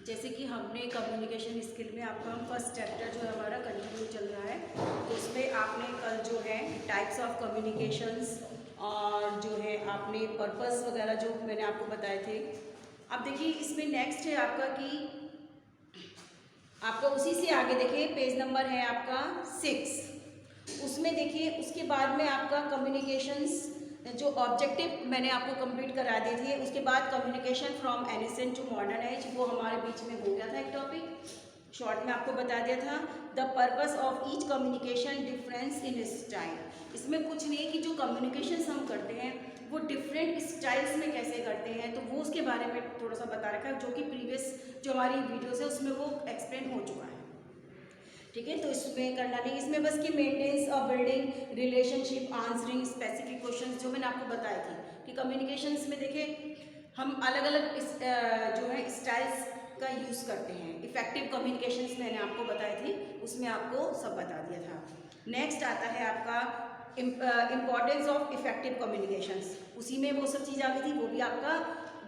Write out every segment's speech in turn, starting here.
जैसे कि हमने कम्युनिकेशन स्किल में आपका फर्स्ट चैप्टर जो है हमारा कंटिन्यू चल रहा है, तो उसमें आपने कल जो है टाइप्स ऑफ कम्युनिकेशंस और जो है आपने पर्पस वगैरह जो मैंने आपको बताए थे। अब देखिए इसमें नेक्स्ट है आपका कि आपका उसी से आगे देखिए पेज नंबर है आपका 6। उसमें देखिए उसके बाद में आपका कम्युनिकेशंस जो ऑब्जेक्टिव मैंने आपको कंप्लीट करा दिए थे, उसके बाद communication from ancient to modern age, वो हमारे बीच में हो गया था एक टॉपिक, शॉर्ट में आपको बता दिया था। The purpose of each communication difference in style, इसमें कुछ नहीं है कि जो कम्युनिकेशन हम करते हैं वो डिफरेंट स्टाइल्स में कैसे करते हैं, तो वो उसके बारे में थोड़ा सा बता रखा है, जो कि प्रीवियस जो हमारी वीडियोस है उसमें वो एक्सप्लेन हो चुका है। ठीक है, तो इसमें करना नहीं, इसमें बस कि मेंटेन्स और building relationship, answering specific questions जो मैंने आपको बताए थे कि कम्युनिकेशंस में देखिए हम अलग अलग जो है स्टाइल्स का यूज़ करते हैं। इफेक्टिव कम्युनिकेशंस मैंने आपको बताए थे, उसमें आपको सब बता दिया था। नेक्स्ट आता है आपका इम्पॉर्टेंस ऑफ इफेक्टिव कम्युनिकेशंस, उसी में वो सब चीज़ आ गई थी, वो भी आपका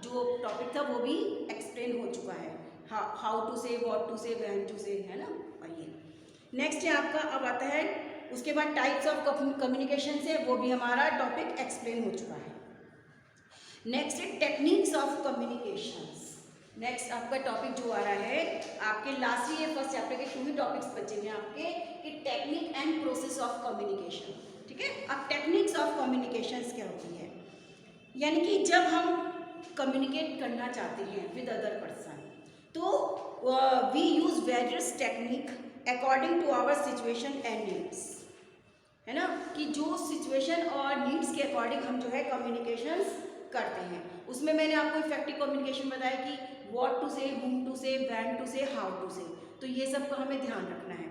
जो टॉपिक था वो भी एक्सप्लेन हो चुका है। हाउ टू से, व्हाट टू से, व्हेन टू से, है ना। और ये नेक्स्ट है आपका, अब आता है उसके बाद टाइप्स ऑफ कम्युनिकेशन से, वो भी हमारा टॉपिक एक्सप्लेन हो चुका है। नेक्स्ट है टेक्निक्स ऑफ कम्युनिकेशंस। नेक्स्ट आपका टॉपिक जो आ रहा है आपके लास्ट ईयर फर्स्ट चैप्टर के 2 ही टॉपिक्स बचे हैं आपके, कि technique and process of communication. ठीक है, अब टेक्निक्स ऑफ कम्युनिकेशंस क्या होती है, यानी कि जब हम कम्युनिकेट करना चाहते हैं विद अदर पर्सन, तो we use various technique according to our situation and needs, है ना, कि जो सिचुएशन और नीड्स के अकॉर्डिंग हम जो है कम्युनिकेशंस करते हैं। उसमें मैंने आपको इफेक्टिव कम्युनिकेशन बताया कि व्हाट टू से, whom टू से, व्हेन टू से, हाउ टू से, तो ये सब का हमें ध्यान रखना है।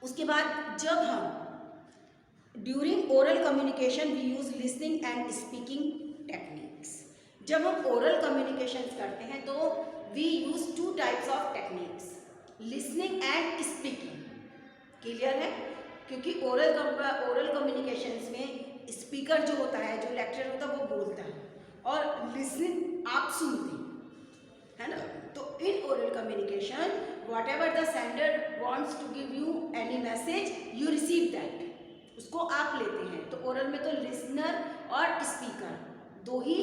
उसके बाद जब हम during oral communication we use listening and speaking techniques, जब हम ओरल कम्युनिकेशन करते हैं तो we use 2 types of techniques, listening and speaking. Clear है, क्योंकि ओरल कम्युनिकेशंस में स्पीकर जो होता है, जो लेक्चर होता है वो बोलता है और लिसनिंग आप सुनते हैं, है ना। तो in oral communication whatever the sender wants to give you any message you receive that, उसको आप लेते हैं। तो ओरल में तो लिसनर और स्पीकर 2 ही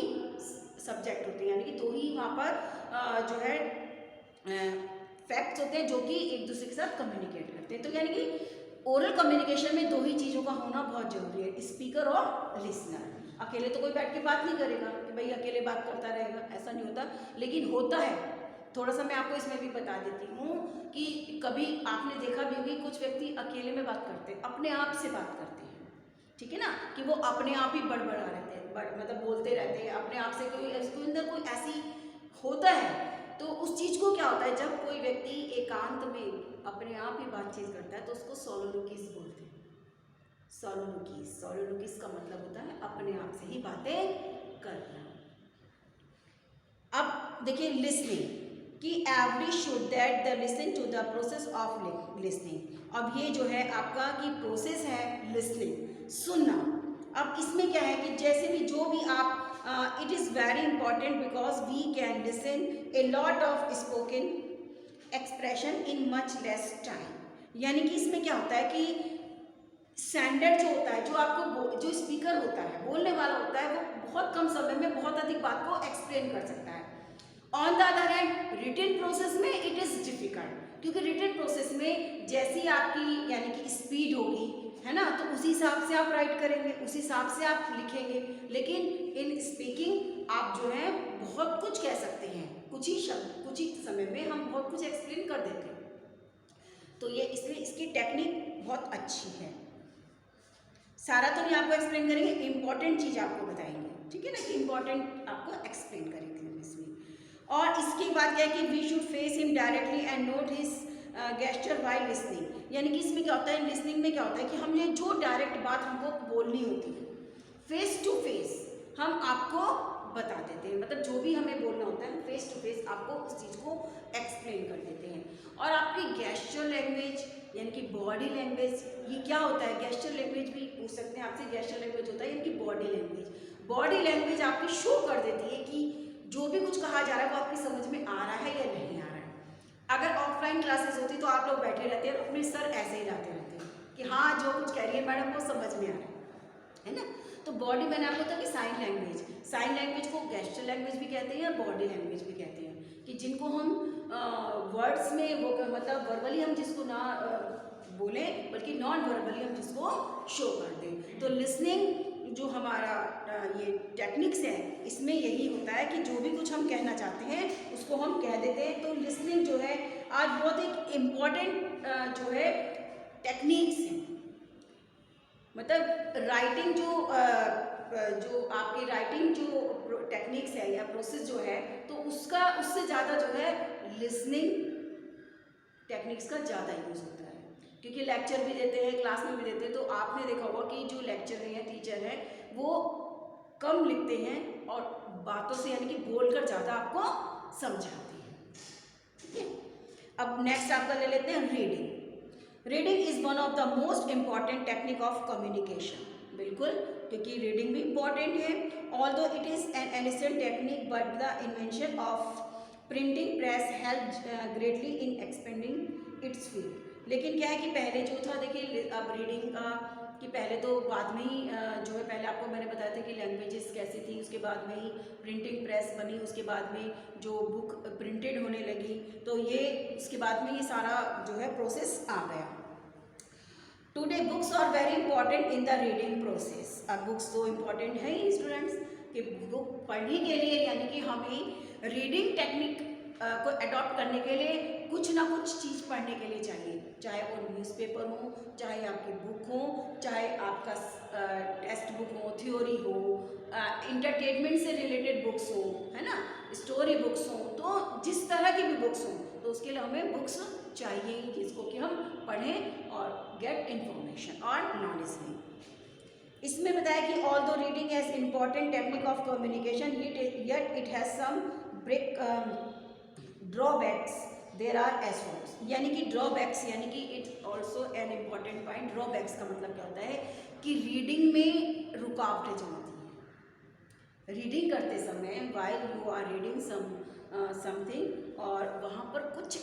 सब्जेक्ट होते हैं, यानी कि 2 ही वहाँ पर जो है फैक्ट्स होते हैं जो कि एक दूसरे के साथ कम्युनिकेट करते हैं। तो यानी कि ओरल कम्युनिकेशन में 2 ही चीज़ों का होना बहुत जरूरी है, स्पीकर और लिसनर। अकेले तो कोई बैठ के बात नहीं करेगा कि भाई अकेले बात करता रहेगा, ऐसा नहीं होता, लेकिन होता है। थोड़ा सा मैं आपको इसमें भी बता देती हूँ कि कभी आपने देखा भी होगी कुछ व्यक्ति अकेले में बात करते हैं, अपने आप से बात करते हैं, ठीक है ना, कि वो अपने आप ही बड़बड़ा रहते हैं, मतलब बोलते रहते हैं अपने आप से, कोई उसके अंदर कोई ऐसी होता है। तो उस चीज़ को क्या होता है, जब कोई व्यक्ति एकांत में अपने आप ही बातचीत करता है तो उसको सोलोलुकीज बोलते हैं। सोलोलुकीज का मतलब होता है अपने आप से ही बातें करना। अब देखिए लिसनिंग, कि every should that the listen to the process of listening. अब ये जो है आपका कि प्रोसेस है लिसनिंग, सुनना। अब इसमें क्या है कि जैसे भी जो भी आप it is very important because we can listen a lot of spoken expression in much less time. यानी कि इसमें क्या होता है कि सेंडर जो होता है, जो आपको जो स्पीकर होता है, बोलने वाला होता है, वो बहुत कम समय में बहुत अधिक बात को एक्सप्लेन कर सकता है। On the other hand written process में इट इज़ डिफिकल्ट, क्योंकि रिटन प्रोसेस में जैसी आपकी यानी कि स्पीड होगी, है ना, तो उसी हिसाब से आप राइट करेंगे, उसी हिसाब से आप लिखेंगे। लेकिन इन स्पीकिंग आप जो है बहुत कुछ कह सकते हैं, कुछ ही शब्द कुछ ही समय में हम बहुत कुछ एक्सप्लेन कर देते हैं। तो ये इसलिए इसकी टेक्निक बहुत अच्छी है। सारा तो नहीं आपको एक्सप्लेन करेंगे, इंपॉर्टेंट चीज़ आपको बताएंगे, ठीक है ना, कि इंपॉर्टेंट आपको एक्सप्लेन करेंगे इसमें। और इसके बाद क्या है कि we should face him directly and note his gesture while listening. यानी कि इसमें क्या होता है, लिसनिंग में क्या होता है कि हमने जो डायरेक्ट बात हमको बोलनी होती है फेस टू फेस हम आपको बता देते हैं, मतलब जो भी हमें बोलना होता है फेस टू फेस आपको उस चीज़ को एक्सप्लेन कर देते हैं। और आपकी गेस्चर लैंग्वेज यानी कि बॉडी लैंग्वेज, ये क्या होता है, गेस्चर लैंग्वेज भी पूछ सकते हैं आपसे। गेस्चर लैंग्वेज होता है यानी कि बॉडी लैंग्वेज। बॉडी लैंग्वेज आपकी शो कर देती है कि जो भी कुछ कहा जा रहा है वो आपकी समझ में आ रहा है या नहीं आ रहा ऑफलाइन क्लासेस होती तो आप लोग बैठे रहते हैं, अपने सर ऐसे ही लाते रहते हैं कि हाँ जो कुछ कह रही है मैडम वो समझ में आ रहा है ना। तो बॉडी, मैंने आपको बताया कि साइन लैंग्वेज को गेस्चर लैंग्वेज भी कहते हैं और बॉडी लैंग्वेज भी कहते हैं, कि जिनको हम वर्ड्स में वो मतलब वर्बली हम जिसको ना बोलें बल्कि नॉन वर्बली हम जिसको शो कर दें। तो लिसनिंग जो हमारा ये टेक्निक्स है इसमें यही होता है कि जो भी कुछ हम कहना चाहते हैं उसको हम कह देते हैं। तो लिसनिंग जो है आज बहुत एक इम्पॉर्टेंट जो है टेक्निक्स है, मतलब राइटिंग जो आपकी राइटिंग जो टेक्निक्स है या प्रोसेस जो है तो उससे ज़्यादा जो है लिसनिंग टेक्निक्स का ज़्यादा यूज़ होता है, क्योंकि लेक्चर भी देते हैं, क्लास में भी देते हैं। तो आपने देखा होगा कि जो लेक्चर हैं, टीचर हैं, वो कम लिखते हैं और बातों से यानी कि बोलकर ज़्यादा आपको समझाते हैं। ठीक है, अब नेक्स्ट आपका ले लेते हैं reading is one of the most important technique of communication. बिल्कुल, क्योंकि रीडिंग भी इम्पॉर्टेंट है। Although it is an Alicent technique but the invention of printing press help greatly in expanding it's field. लेकिन क्या है कि पहले जो था, देखिए अब रीडिंग का कि पहले तो बाद में ही जो है, पहले आपको मैंने बताया था कि लैंग्वेजेस कैसी थी, उसके बाद में ही प्रिंटिंग प्रेस बनी, उसके बाद में जो बुक प्रिंटेड होने लगी, तो ये उसके बाद में ये सारा जो है प्रोसेस आ गया। Today books are very important in the reading process. अब बुक्स तो इम्पॉर्टेंट है ही स्टूडेंट्स, कि बुक पढ़ने के लिए यानी कि हमें रीडिंग टेक्निक को अडॉप्ट करने के लिए कुछ ना कुछ चीज़ पढ़ने के लिए चाहिए, चाहे वो न्यूज़पेपर हो, चाहे आपकी बुक हो, चाहे आपका टेक्स्ट बुक हो, थ्योरी हो, इंटरटेनमेंट से रिलेटेड बुक्स हो, है ना, स्टोरी बुक्स हो, तो जिस तरह की भी बुक्स हो तो उसके लिए हमें बुक्स चाहिए जिसको कि हम पढ़ें और गेट इन्फॉर्मेशन और नॉलेज लें। इसमें बताया कि although reading as important technique of communication yet it has some break drawbacks there are as follows. यानी कि ड्रॉबैक्स यानी कि it's also an important point. Drawbacks का मतलब क्या होता है कि रीडिंग में रुकावटें जो होती हैं रीडिंग करते समय, while you are reading something, और वहाँ पर कुछ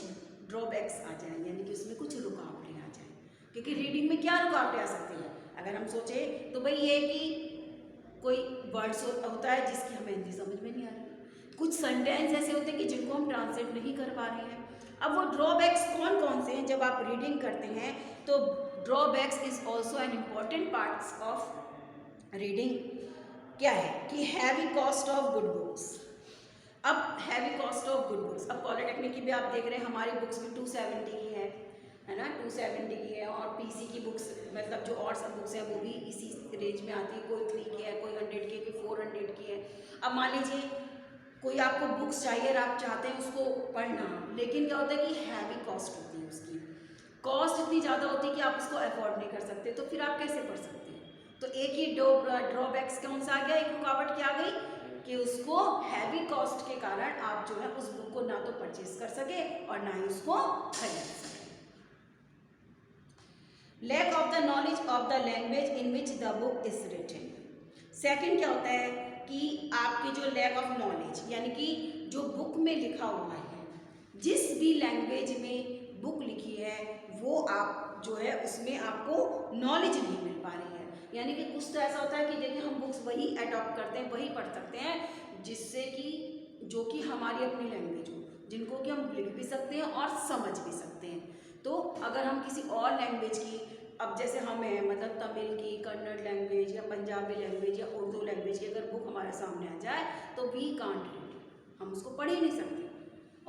ड्रॉबैक्स आ जाए यानी कि उसमें कुछ रुकावटें आ जाए। क्योंकि रीडिंग में क्या रुकावटें आ सकती हैं, अगर हम सोचें तो भाई ये कि कोई वर्ड्स होता है जिसकी हमें हिंदी समझ में नहीं आ रही, कुछ सेंटेंस ऐसे होते हैं कि जिनको हम ट्रांसलेट नहीं कर पा रहे हैं। अब वो ड्रॉबैक्स कौन कौन से हैं जब आप रीडिंग करते हैं, तो drawbacks is also an important parts of reading. क्या है कि heavy cost of good books. अब heavy cost of good books, अब पॉलिटेक्निक की भी आप देख रहे हैं हमारी बुक्स भी 270 की है ना, 270 की है, और पीसी की बुक्स मतलब जो और सब बुक्स हैं वो भी इसी रेंज में आती है, कोई 3 की है, कोई 100 की है, कोई 400 की है। अब मान लीजिए कोई आपको बुक्स चाहिए और आप चाहते हैं उसको पढ़ना, लेकिन क्या होता है कि हैवी कॉस्ट होती है, उसकी कॉस्ट इतनी ज़्यादा होती है कि आप उसको अफोर्ड नहीं कर सकते, तो फिर आप कैसे पढ़ सकते हैं। तो एक ही ड्रॉबैक्स कौन सा आ गया, एक रुकावट क्या आ गई कि उसको हैवी कॉस्ट के कारण आप जो है उस बुक को ना तो परचेज कर सके और ना ही उसको खरीद सके। Lack of the knowledge of the language in which the book is written. Second क्या होता है कि आपकी जो लैक ऑफ नॉलेज यानी कि जो बुक में लिखा हुआ है, जिस भी लैंग्वेज में बुक लिखी है वो आप जो है उसमें आपको नॉलेज नहीं मिल पा रही है। यानी कि कुछ तो ऐसा होता है कि देखिए हम बुक्स वही अडॉप्ट करते हैं, वही पढ़ सकते हैं जिससे कि जो कि हमारी अपनी लैंग्वेज हो, जिनको कि हम लिख भी सकते हैं और समझ भी सकते हैं। तो अगर हम किसी और लैंग्वेज की, अब जैसे हमें मतलब तमिल की, कन्नड़ लैंग्वेज या पंजाबी लैंग्वेज या उर्दू लैंग्वेज की अगर बुक हमारे सामने आ जाए तो वी कांट रीड, हम उसको पढ़ ही नहीं सकते।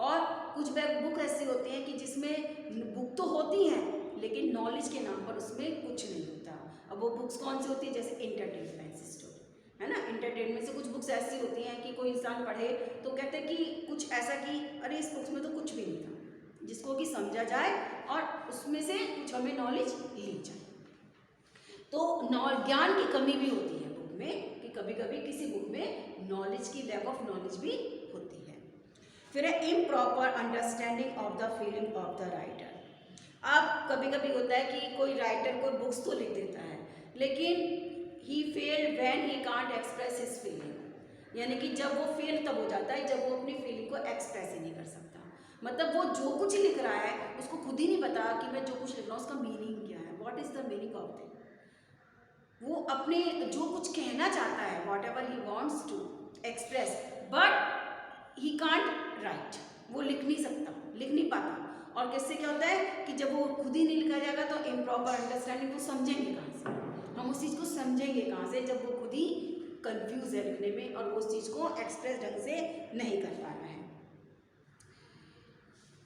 और कुछ बुक ऐसी होती हैं कि जिसमें बुक तो होती हैं लेकिन नॉलेज के नाम पर उसमें कुछ नहीं होता। अब वो बुक्स कौन सी होती है, जैसे इंटरटेनमेंट स्टोरी है ना, इंटरटेनमेंट से कुछ बुक्स ऐसी होती हैं कि कोई इंसान पढ़े तो कहते हैं कि कुछ ऐसा कि अरे इस बुक्स में तो कुछ भी नहीं था, जिसको कि समझा जाए और उसमें से कुछ हमें नॉलेज ली जाए। तो ज्ञान की कमी भी होती है बुक में, कि कभी कभी किसी बुक में नॉलेज की लैक ऑफ नॉलेज भी होती है। फिर है improper understanding of the feeling of the writer. अब कभी कभी होता है कि कोई राइटर कोई बुक्स तो लिख देता है लेकिन he fail when he can't express his feeling, यानी कि जब वो फेल तब हो जाता है जब वो अपनी फीलिंग को एक्सप्रेस ही नहीं कर सकता। मतलब वो जो कुछ लिख रहा है उसको खुद ही नहीं पता कि मैं जो कुछ लिख रहा हूँ उसका मीनिंग क्या है, what is the meaning of thing. वो अपने जो कुछ कहना चाहता है, whatever he wants to express, but he can't write, वो लिख नहीं सकता, लिख नहीं पाता। और किससे क्या होता है कि जब वो खुद ही नहीं लिखा जाएगा तो इम्प्रॉपर अंडरस्टैंडिंग को समझेंगे कहाँ से, हम उस चीज़ को समझेंगे कहाँ से, जब वो खुद ही कंफ्यूज है लिखने में और वो उस चीज़ को एक्सप्रेस ढंग से नहीं कर पा रहा है।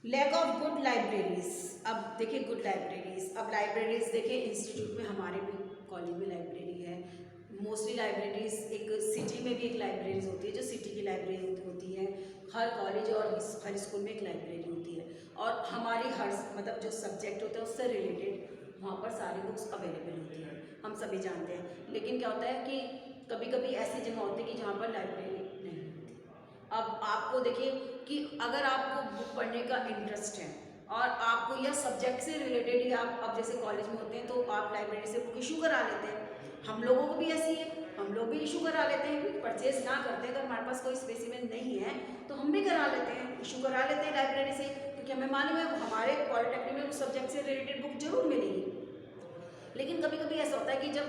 Lack of good libraries. अब देखिए गुड लाइब्रेरीज, अब लाइब्रेरीज देखिए इंस्टीट्यूट में, हमारे भी कॉलेज में लाइब्रेरी है। मोस्टली लाइब्रेरीज एक सिटी में भी एक लाइब्रेरीज होती है जो सिटी की लाइब्रेरी होती है, हर कॉलेज और हर स्कूल में एक लाइब्रेरी होती है, और हमारी हर मतलब जो सब्जेक्ट होता है उससे रिलेटेड वहाँ पर सारी बुक्स अवेलेबल होती है, हम सभी जानते हैं। लेकिन क्या होता है कि कभी कभी ऐसी जगह होती है कि जहाँ पर लाइब्रेरी नहीं होती। अब आपको देखिए कि अगर आपको बुक पढ़ने का इंटरेस्ट है और आपको यह सब्जेक्ट से रिलेटेड ही आप अब जैसे कॉलेज में होते हैं तो आप लाइब्रेरी से बुक इशू करा लेते हैं, हम लोगों को भी ऐसी है, हम लोग भी इशू करा लेते हैं, परचेज ना करते हैं, अगर हमारे पास कोई स्पेसिमेन नहीं है तो हम भी करा लेते हैं, इशू करा लेते हैं लाइब्रेरी से, क्योंकि हमें मालूम है हमारे पॉलिटेक्निक में उस सब्जेक्ट से रिलेटेड बुक जरूर मिलेगी। लेकिन कभी कभी ऐसा होता है कि जब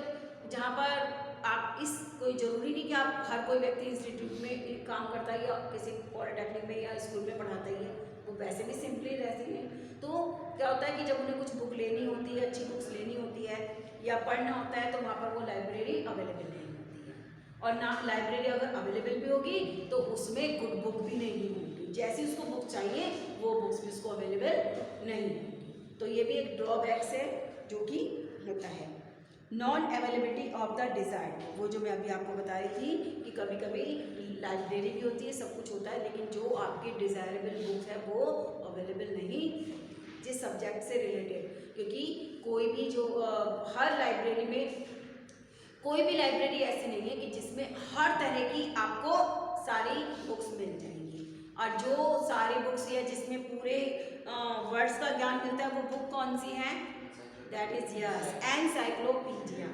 जहाँ पर आप इस कोई ज़रूरी नहीं कि आप हर कोई व्यक्ति इंस्टीट्यूट में काम करता है या किसी पॉलिटेक्निक में या स्कूल में पढ़ाता ही है, वो वैसे भी सिंपली रहती हैं। तो क्या होता है कि जब उन्हें कुछ बुक लेनी होती है, अच्छी बुक्स लेनी होती है या पढ़ना होता है तो वहाँ पर वो लाइब्रेरी अवेलेबल नहीं होती है, और ना लाइब्रेरी अगर अवेलेबल भी होगी तो उसमें गुड बुक भी नहीं होगी, जैसी उसको बुक चाहिए वो बुक्स भी उसको अवेलेबल नहीं होगी। तो ये भी एक ड्रॉबैक्स है जो कि होता है। Non availability of the desired, वो जो मैं अभी आपको बता रही थी कि कभी कभी लाइब्रेरी भी होती है, सब कुछ होता है, लेकिन जो आपकी डिज़ायरेबल बुक है वो अवेलेबल नहीं जिस सब्जेक्ट से रिलेटेड, क्योंकि कोई भी जो हर लाइब्रेरी में कोई भी लाइब्रेरी ऐसी नहीं है कि जिसमें हर तरह की आपको सारी बुक्स मिल जाएंगी, और जो सारी बुक्स या जिसमें पूरे वर्ड्स का ज्ञान मिलता है वो बुक कौन सी है, that is yes encyclopedia.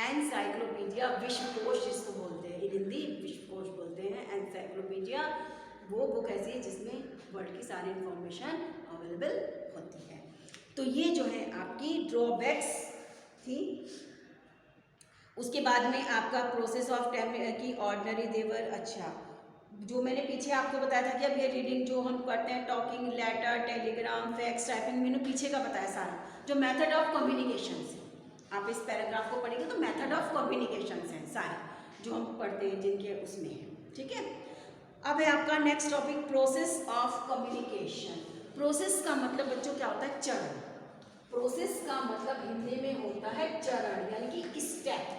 Encyclopedia विश्वकोश जिसको बोलते हैं, हिंदी विश्वकोश बोलते हैं, एनसाइक्लोपीडिया वो बुक ऐसी है जिसमें वर्ल्ड की सारी इंफॉर्मेशन अवेलेबल होती है। तो ये जो है आपकी ड्रॉबैक्स थी। उसके बाद में आपका प्रोसेस ऑफ टाइम की ऑर्डिनरी देवर, अच्छा जो मैंने पीछे आपको बताया था कि अब ये रीडिंग जो हम करते हैं, talking, letter, telegram, fax, typing, मैंने पीछे का बताया सारा, जो मेथड ऑफ कम्युनिकेशन है, आप इस पैराग्राफ को पढ़ेंगे तो मेथड ऑफ कम्युनिकेशन हैं सारे जो हम पढ़ते हैं जिनके उसमें है, ठीक है। अब है आपका next topic process of communication. Process का मतलब बच्चों क्या होता है, चरण। प्रोसेस का मतलब हिंदी में होता है चरण, यानी कि स्टेप।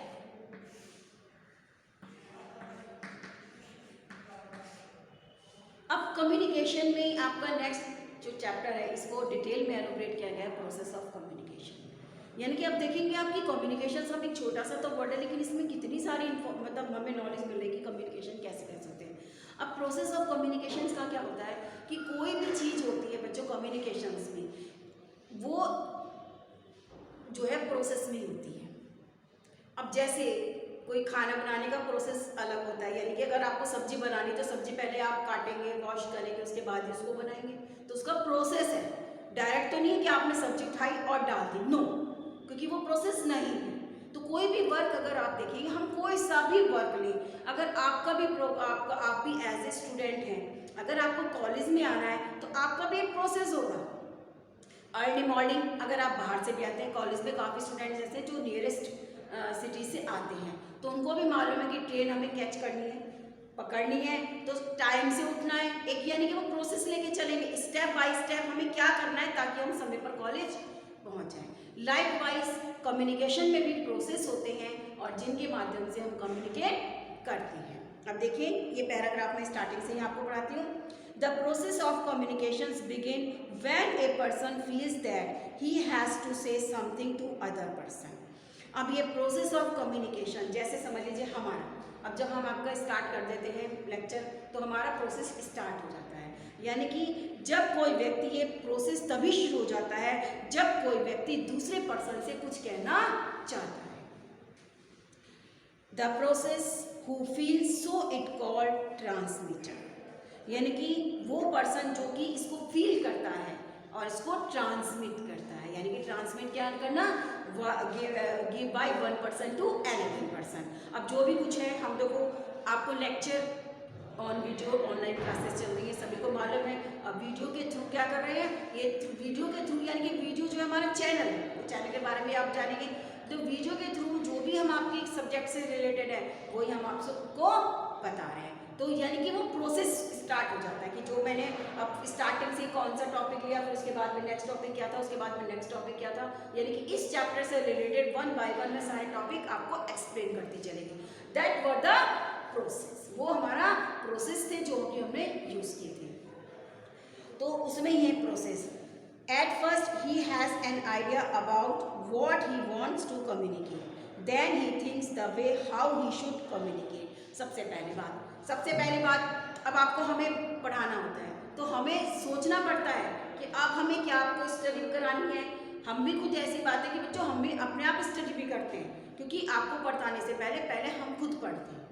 अब कम्युनिकेशन में आपका नेक्स्ट जो चैप्टर है इसको डिटेल में एलोबरेट किया गया है, प्रोसेस ऑफ कम्युनिकेशन। यानी कि अब देखेंगे आपकी कम्युनिकेशन सब एक छोटा सा तो वर्ड है, लेकिन इसमें कितनी सारी मतलब हमें नॉलेज मिल रही है कि कम्युनिकेशन कैसे कर सकते हैं। अब प्रोसेस ऑफ कम्युनिकेशन का क्या होता है कि कोई भी चीज़ होती है बच्चों कम्युनिकेशंस में, वो जो है प्रोसेस में होती है। अब जैसे कोई खाना बनाने का प्रोसेस अलग होता है, यानी कि अगर आपको सब्जी बनानी तो सब्जी पहले आप काटेंगे, वॉश करेंगे, उसके बाद ही उसको बनाएंगे, तो उसका प्रोसेस है। डायरेक्ट तो नहीं है कि आपने सब्जी उठाई और डाल दी, नो, क्योंकि वो प्रोसेस नहीं है। तो कोई भी वर्क अगर आप देखेंगे, हम कोई सा भी वर्क लें, अगर आपका भी आप भी एज ए स्टूडेंट हैं, अगर आपको कॉलेज में आना है तो आपका भी एक प्रोसेस होगा। अर्ली मॉर्निंग अगर आप बाहर से भी आते हैं, कॉलेज में काफ़ी स्टूडेंट्स ऐसे जो नियरेस्ट सिटी से आते हैं, तो उनको भी मालूम है कि ट्रेन हमें कैच करनी है, पकड़नी है, तो टाइम से उठना है, एक यानी कि वो प्रोसेस लेके चलेंगे, स्टेप बाय स्टेप हमें क्या करना है ताकि हम समय पर कॉलेज पहुंच जाएं। लाइक वाइज कम्युनिकेशन में भी प्रोसेस होते हैं और जिनके माध्यम से हम कम्युनिकेट करते हैं। अब देखिए ये पैराग्राफ में स्टार्टिंग से ही आपको पढ़ाती हूँ। The process of communications begin when a person feels that he has to say something to other person. अब ये प्रोसेस ऑफ कम्युनिकेशन, जैसे समझ लीजिए हमारा, अब जब हम आपका स्टार्ट कर देते हैं लेक्चर तो हमारा प्रोसेस स्टार्ट हो जाता है, यानी कि जब कोई व्यक्ति, ये प्रोसेस तभी शुरू हो जाता है जब कोई व्यक्ति दूसरे पर्सन से कुछ कहना चाहता है। The process who feels, so it called transmitter. यानी कि वो पर्सन जो कि इसको फील करता है और इसको ट्रांसमिट करता है, यानी कि ट्रांसमिट क्या करना, give by one person to another person. अब जो भी कुछ है, हम देखो आपको lecture on video online classes चल रही है, सभी को मालूम है। अब वीडियो के थ्रू क्या कर रहे हैं, ये वीडियो के थ्रू यानी कि वीडियो जो है हमारा चैनल है, वो चैनल के बारे में आप जानेंगे। तो वीडियो के थ्रू जो भी हम आपके सब्जेक्ट से रिलेटेड है वही हम आप सबको बता रहे हैं। तो यानी कि वो प्रोसेस स्टार्ट हो जाता है कि जो मैंने अब स्टार्टिंग से कौन सा टॉपिक लिया, फिर उसके बाद में नेक्स्ट टॉपिक क्या था, उसके बाद में नेक्स्ट टॉपिक क्या था, यानी कि इस चैप्टर से रिलेटेड वन बाय वन में सारे टॉपिक आपको एक्सप्लेन करती चलेगी। दैट वर द प्रोसेस, वो हमारा प्रोसेस थे जो कि हमने यूज किए थे। तो उसमें ही है process. At first he has an idea about what he wants to communicate, then he thinks the way how he should communicate. सबसे पहली बात अब आपको हमें पढ़ाना होता है तो हमें सोचना पड़ता है कि अब हमें क्या आपको स्टडी करानी है। हम भी खुद ऐसी बात है कि बच्चों हम भी अपने आप स्टडी भी करते हैं, क्योंकि आपको पढ़ाने से पहले हम खुद पढ़ते हैं,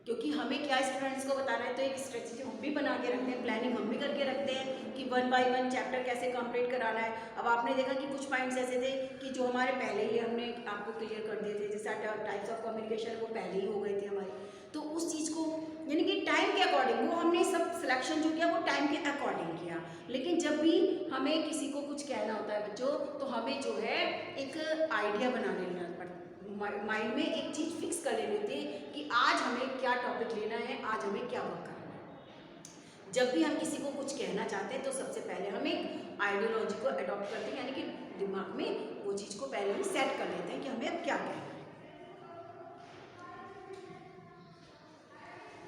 क्योंकि हमें क्या स्टूडेंट्स को बताना है। तो एक स्ट्रेटजी हम भी बना के रखते हैं, प्लानिंग हम भी करके रखते हैं कि वन बाय वन चैप्टर कैसे कंप्लीट कराना है। अब आपने देखा कि कुछ पॉइंट्स ऐसे थे कि जो हमारे पहले ही हमने आपको क्लियर कर दिए थे, जैसे टाइप्स ऑफ कम्युनिकेशन वो पहले ही हो गए थे हमारे। तो उस चीज़ को यानी कि टाइम के अकॉर्डिंग वो हमने सब सिलेक्शन जो किया वो टाइम के अकॉर्डिंग किया। लेकिन जब भी हमें किसी को कुछ कहना होता है बच्चों, तो हमें जो है एक आइडिया बना लेना पड़ता है, माइंड में एक चीज़ फिक्स कर लेनी होती है कि आज हमें क्या टॉपिक लेना है, आज हमें क्या वर्क करना है। जब भी हम किसी को कुछ कहना चाहते हैं तो सबसे पहले हम एक आइडियोलॉजी को अडॉप्ट करते हैं, यानी कि दिमाग में वो चीज़ को पहले ही सेट कर लेते हैं कि हमें अब क्या कहना है।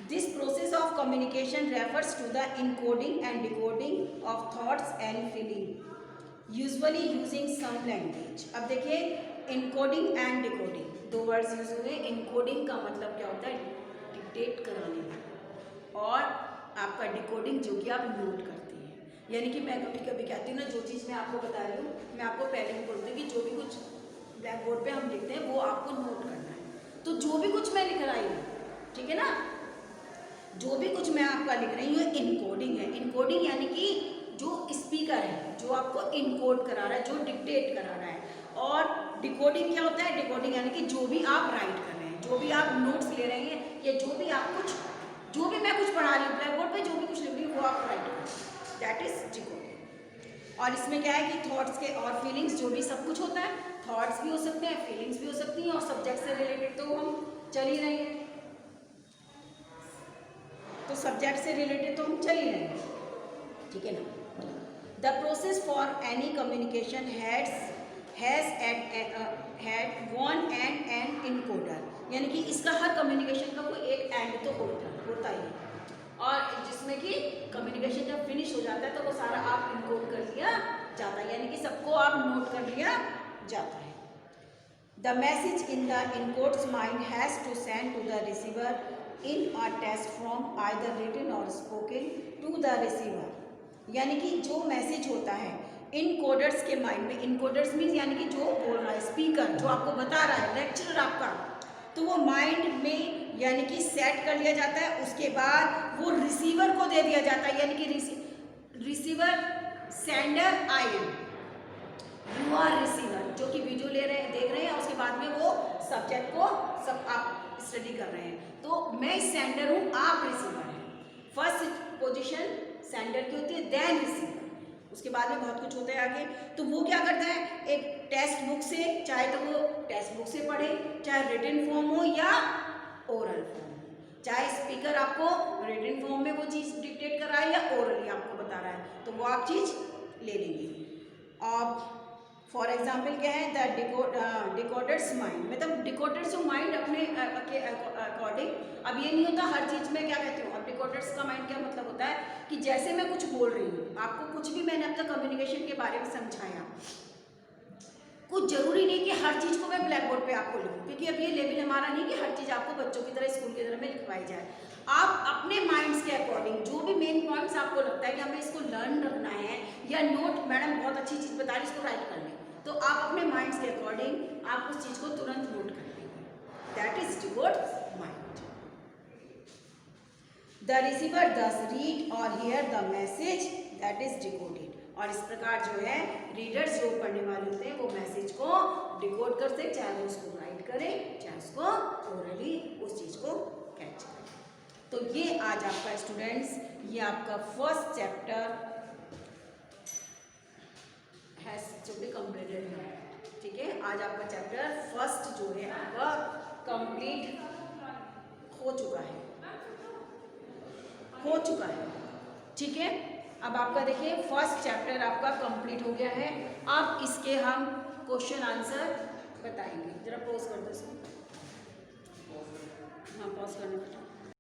This process of communication refers to the encoding and decoding of thoughts and feeling, usually using some language. अब देखिए encoding and decoding दो वर्ड्स यूज हुए। encoding का मतलब क्या होता है, डिक्टेट कराने, और आपका डिकोडिंग जो कि आप नोट करते हैं। यानी कि मैं कभी कभी कहती हूँ ना, जो चीज़ मैं आपको बता रही हूँ मैं आपको पहले ही बोलती हूँ कि जो भी कुछ ब्लैक बोर्ड पे हम लिखते हैं वो आपको नोट करना है। तो जो भी कुछ मैं लिख रही हूँ, ठीक है ना, जो भी कुछ मैं आपका लिख रही हूँ इनकोडिंग है। इनकोडिंग यानी कि जो स्पीकर है जो आपको इनकोड करा रहा है, जो डिक्टेट करा रहा है। और डिकोडिंग क्या होता है, डिकोडिंग यानी कि जो भी आप राइट कर रहे हैं, जो भी आप नोट्स ले रहे हैं, या जो भी आप कुछ, जो भी मैं कुछ पढ़ा रही हूँ ब्लैक बोर्ड पर, जो भी कुछ लिख रही हूँ वो आप राइट करें, दैट इज डिकोडिंग। और इसमें क्या है कि थॉट्स के और फीलिंग्स जो भी सब कुछ होता है, थॉट्स भी हो सकते हैं, फीलिंग्स भी हो सकती हैं, और सब्जेक्ट से रिलेटेड तो हम चल ही रहे हैं, तो सब्जेक्ट से रिलेटेड तो हम चल ही रहे हैं, ठीक है ना। The process for any communication has at one end an encoder, यानी कि इसका हर कम्युनिकेशन का कोई एक एंड तो होता ही है, और जिसमें कि कम्युनिकेशन जब फिनिश हो जाता है तो वो सारा आप इनकोड कर लिया जाता है, यानी कि सबको आप नोट कर लिया जाता है। The message in the encoder's mind has to send to the receiver in a text from either written or spoken to the receiver, यानी कि जो मैसेज होता है इनकोडर्स के माइंड में, इनकोडर्स मीन्स यानी कि जो बोल रहा है स्पीकर, जो आपको बता रहा है लेक्चरर आपका, तो वो माइंड में यानी कि सेट कर लिया जाता है। उसके बाद वो रिसीवर को दे दिया जाता है, यानी कि receiver sender I am, you are receiver, जो कि वीडियो ले रहे हैं देख रहे हैं, उसके बाद में वो सब्जेक्ट को सब आप स्टडी कर रहे हैं, तो मैं सेंडर हूँ, आप रिसीवर हैं। फर्स्ट पोजीशन सेंडर की होती है, देन रिसीवर, उसके बाद में बहुत कुछ होता है आगे। तो वो क्या करता है, एक टेक्स्ट बुक से, चाहे तो वो टेक्स्ट बुक से पढ़े, चाहे रिटन फॉर्म हो या ओरल फॉर्म हो, चाहे स्पीकर आपको रिटन फॉर्म में वो चीज़ डिक्टेट कर रहा है या ओरली आपको बता रहा है, तो वो आप चीज़ ले लेंगे। और फॉर एग्जाम्पल क्या है, द डिकोडर्स माइंड, मतलब डिकोडर्स जो माइंड अपने अकॉर्डिंग, अब ये नहीं होता हर चीज़ में क्या कहती हूँ, अब डिकोडर्स का माइंड क्या मतलब होता है कि जैसे मैं कुछ बोल रही हूँ, आपको कुछ भी मैंने अब तक कम्युनिकेशन के बारे में समझाया, कुछ जरूरी नहीं कि हर चीज़ को मैं ब्लैक बोर्ड पे आपको लिखूँ, क्योंकि अब ये लेवल हमारा नहीं कि हर चीज़ आपको बच्चों की तरह स्कूल की तरह में लिखवाई जाए। आप अपने माइंड्स के अकॉर्डिंग जो भी मेन पॉइंट्स आपको लगता है कि हमें इसको लर्न रखना है, या नोट मैडम बहुत अच्छी चीज़ बता रही इसको राइट कर लें, तो आप अपने माइंड्स के अकॉर्डिंग आप उस चीज़ को तुरंत नोट कर लेंगे, that is decode mind. The receiver दस रीड और here the message that is decoded. और इस प्रकार जो है रीडर्स जो पढ़ने वाले होते हैं वो मैसेज को डिकोड कर सकते, चाहे वो उसको राइट करें चाहे उसको ओरली उस चीज को कैच करें। तो ये आज आपका स्टूडेंट्स, ये आपका first chapter has to be completed है। ठीक है, आज आपका चैप्टर फर्स्ट जो है आपका कंप्लीट हो चुका है, ठीक है। अब आपका देखिए फर्स्ट चैप्टर आपका कंप्लीट हो गया है। अब इसके हम क्वेश्चन आंसर बताएंगे। जरा पॉज कर दो इसको, हाँ पॉज करने का।